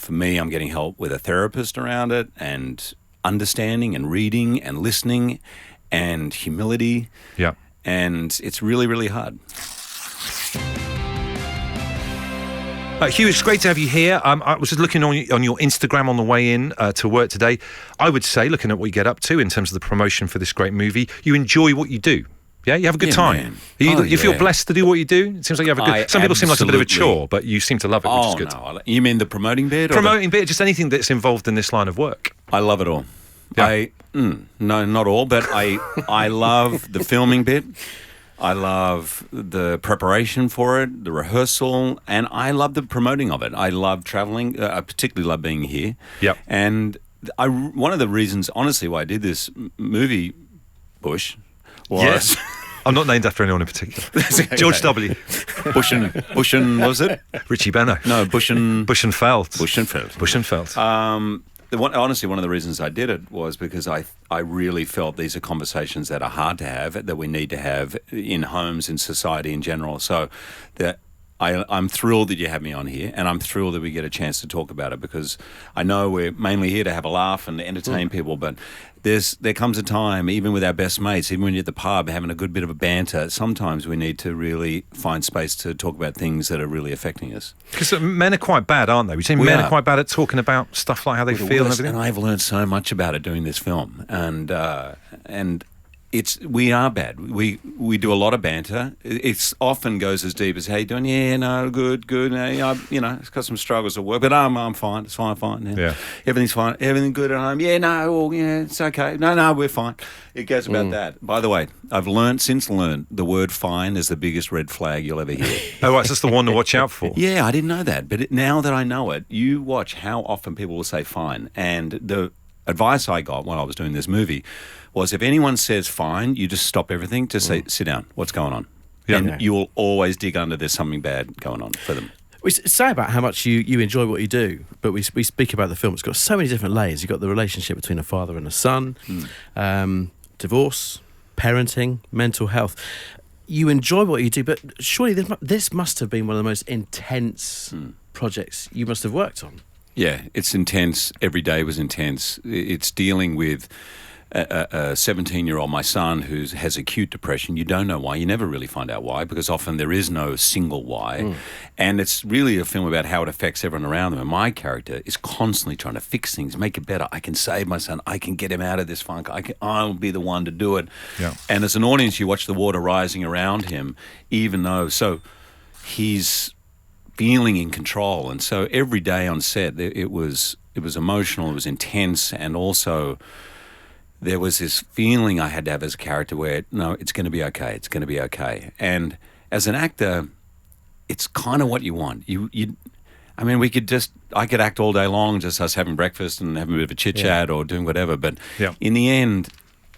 for me, I'm getting help with a therapist around it, and understanding and reading and listening and humility. Yeah. And it's really, really hard. Hugh, it's great to have you here. I was just looking on your Instagram on the way in to work today. I would say, looking at what you get up to in terms of the promotion for this great movie, you enjoy what you do. Yeah, you have a good time. You feel blessed to do what you do? It seems like you have a good... Some people seem like a bit of a chore, but you seem to love it, which is good. No. You mean the promoting bit? Promoting bit, just anything that's involved in this line of work. I love it all. Yeah. No, not all, but I love the filming bit. I love the preparation for it, the rehearsal, and I love the promoting of it. I love traveling. I particularly love being here. Yep. And one of the reasons, honestly, why I did this movie, Bush, was... Yes. I'm not named after anyone in particular. George W. Bush and was it? Richie Benno. No, Bush and Feld. Honestly, one of the reasons I did it was because I really felt these are conversations that are hard to have, that we need to have in homes, in society in general. So that I'm thrilled that you have me on here, and I'm thrilled that we get a chance to talk about it, because I know we're mainly here to have a laugh and entertain people, but there comes a time, even with our best mates, even when you're at the pub having a good bit of a banter, sometimes we need to really find space to talk about things that are really affecting us. Because men are quite bad, aren't they? We think men are quite bad at talking about stuff like how they feel and everything. And I've learned so much about it doing this film, and we are bad. We do a lot of banter. It often goes as deep as, "How you doing? Yeah, no, good. It's got some struggles at work, but I'm fine. It's fine. Yeah. Everything's fine. Everything good at home. Yeah, no, it's okay. No, we're fine." It goes about that. By the way, I've since learned the word "fine" is the biggest red flag you'll ever hear. Oh, right, so that's the one to watch out for. Yeah, I didn't know that, but now that I know it, you watch how often people will say "fine," and the advice I got when I was doing this movie was, if anyone says fine, you just stop everything, just say, "Sit down, what's going on?" And you will always dig under there's something bad going on for them. We say about how much you enjoy what you do, but we speak about the film. It's got so many different layers. You've got the relationship between a father and a son, divorce, parenting, mental health. You enjoy what you do, but surely this must have been one of the most intense projects you must have worked on. Yeah, it's intense. Every day was intense. It's dealing with a 17-year-old, my son, who has acute depression. You don't know why. You never really find out why, because often there is no single why. And it's really a film about how it affects everyone around them. And my character is constantly trying to fix things, make it better. I can save my son. I can get him out of this funk. I'll be the one to do it. Yeah. And as an audience, you watch the water rising around him, even though... So he's feeling in control. And so every day on set, it was emotional, it was intense, and also... there was this feeling I had to have as a character where, no, it's going to be okay. It's going to be okay. And as an actor, it's kind of what you want. I could act all day long, just us having breakfast and having a bit of a chit chat or doing whatever. But in the end,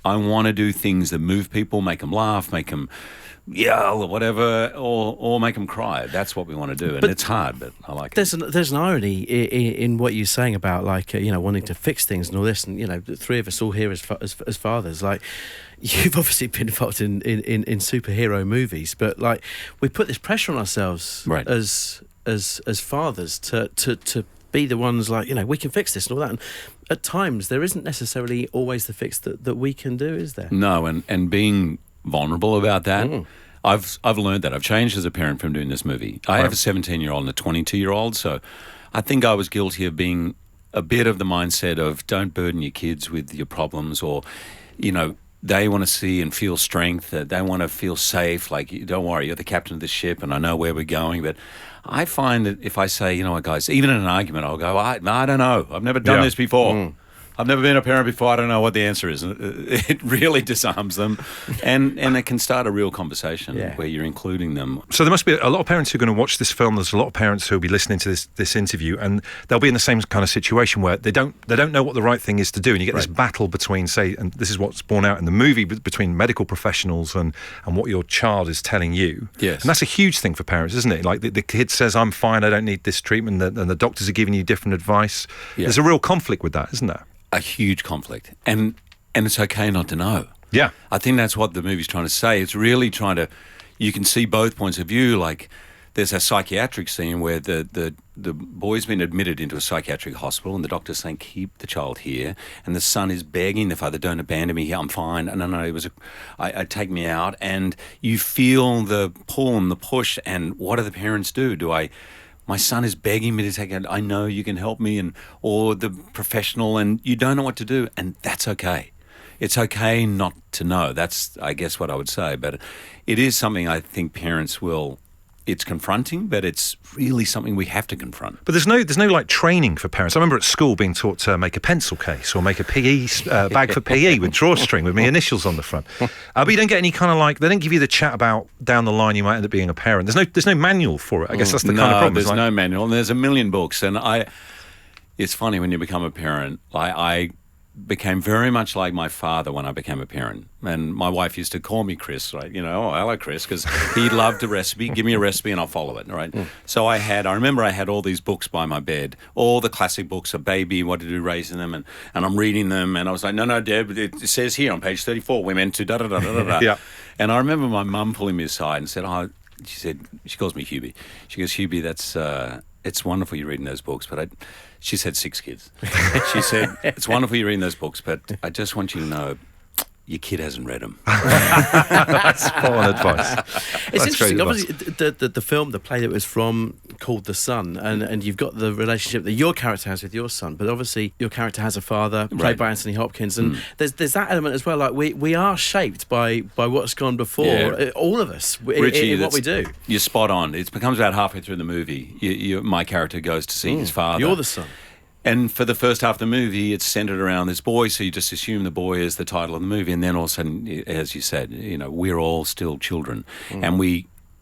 I want to do things that move people, make them laugh, make them yell or whatever, or make them cry. That's what we want to do, and it's hard, but I like it. There's an irony in what you're saying about wanting to fix things and all this, and the three of us all here as fathers. Like, you've obviously been involved in superhero movies, but like, we put this pressure on ourselves as fathers to be the ones, like, we can fix this and all that. And at times there isn't necessarily always the fix that we can do, is there? No, and being vulnerable about that. I've learned that. I've changed as a parent from doing this movie. I have a 17-year-old and a 22-year-old, so I think I was guilty of being a bit of the mindset of, don't burden your kids with your problems, or, they want to see and feel strength, they want to feel safe, like, don't worry, you're the captain of the ship and I know where we're going. But I find that if I say, you know what, guys, even in an argument, I'll go, I don't know, I've never done this before. I've never been a parent before. I don't know what the answer is. It really disarms them, and it can start a real conversation where you're including them. So there must be a lot of parents who are going to watch this film. There's a lot of parents who will be listening to this interview, and they'll be in the same kind of situation where they don't know what the right thing is to do, and you get this battle between, say, and this is what's borne out in the movie, between medical professionals and what your child is telling you. Yes, and that's a huge thing for parents, isn't it? Like the kid says, "I'm fine. I don't need this treatment," and the doctors are giving you different advice. Yeah. There's a real conflict with that, isn't there? A huge conflict, and it's okay not to know. Yeah, I think that's what the movie's trying to say. It's really trying to, you can see both points of view. Like, there's a psychiatric scene where the boy's been admitted into a psychiatric hospital and the doctor's saying, keep the child here. And the son is begging the father, don't abandon me here, I'm fine. No, I take me out. And you feel the pull and the push. And what do the parents do? My son is begging me to take it. I know you can help me, or the professional, and you don't know what to do. And that's okay. It's okay not to know. That's, I guess, what I would say. But it is something I think parents will. It's confronting, but it's really something we have to confront. But there's no like training for parents. I remember at school being taught to make a pencil case or make a PE bag for PE with drawstring with my initials on the front. But you don't get any kind of like, they don't give you the chat about down the line you might end up being a parent. There's no manual for it. I guess that's the kind of problem. There's no manual, and there's a million books. And it's funny when you become a parent. I became very much like my father when I became a parent. And my wife used to call me Chris, right? Oh, hello, Chris, because he loved a recipe. Give me a recipe and I'll follow it, right? So I remember I had all these books by my bed, all the classic books of baby, what to do raising them, and I'm reading them. And I was like, no, Deb, it says here on page 34, we're meant to da-da-da-da-da-da. Yeah. And I remember my mum pulling me aside and said, she calls me Hubie. She goes, Hubie, that's... it's wonderful you're reading those books, but she's had 6 kids. She said, it's wonderful you're reading those books, but I just want you to know your kid hasn't read them. That's spot on advice. It's That's interesting. great Obviously, the film, the play that it was from, called The Son, and you've got the relationship that your character has with your son, but obviously your character has a father, played Right. by Anthony Hopkins, and there's that element as well. Like we are shaped by what's gone before. Yeah. All of us Richie, in what we do. You're spot on. It becomes about halfway through the movie. My character goes to see his father. You're the son. And for the first half of the movie, it's centered around this boy, so you just assume the boy is the title of the movie. And then all of a sudden, as you said, we're all still children. And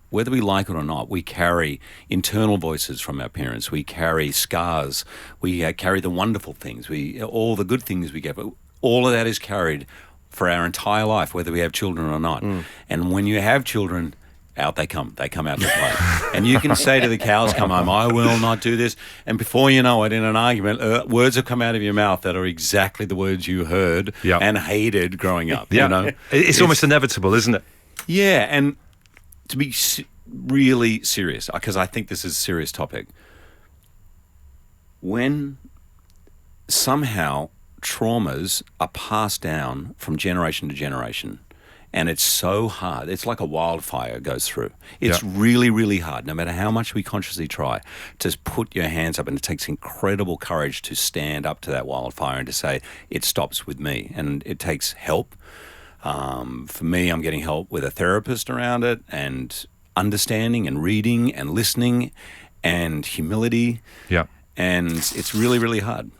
whether we like it or not, we carry internal voices from our parents. We carry scars. We carry the wonderful things. All the good things we get. But all of that is carried for our entire life, whether we have children or not. And when you have children, out they come. They come out to play. And you can say to the cows come home, I will not do this. And before you know it, in an argument, words have come out of your mouth that are exactly the words you heard and hated growing up. Yeah. It's almost inevitable, isn't it? Yeah, and to be really serious, because I think this is a serious topic, when somehow traumas are passed down from generation to generation, and it's so hard. It's like a wildfire goes through. It's really, really hard, no matter how much we consciously try, to put your hands up. And it takes incredible courage to stand up to that wildfire and to say, it stops with me. And it takes help. For me, I'm getting help with a therapist around it, and understanding and reading and listening and humility. Yeah. And it's really, really hard.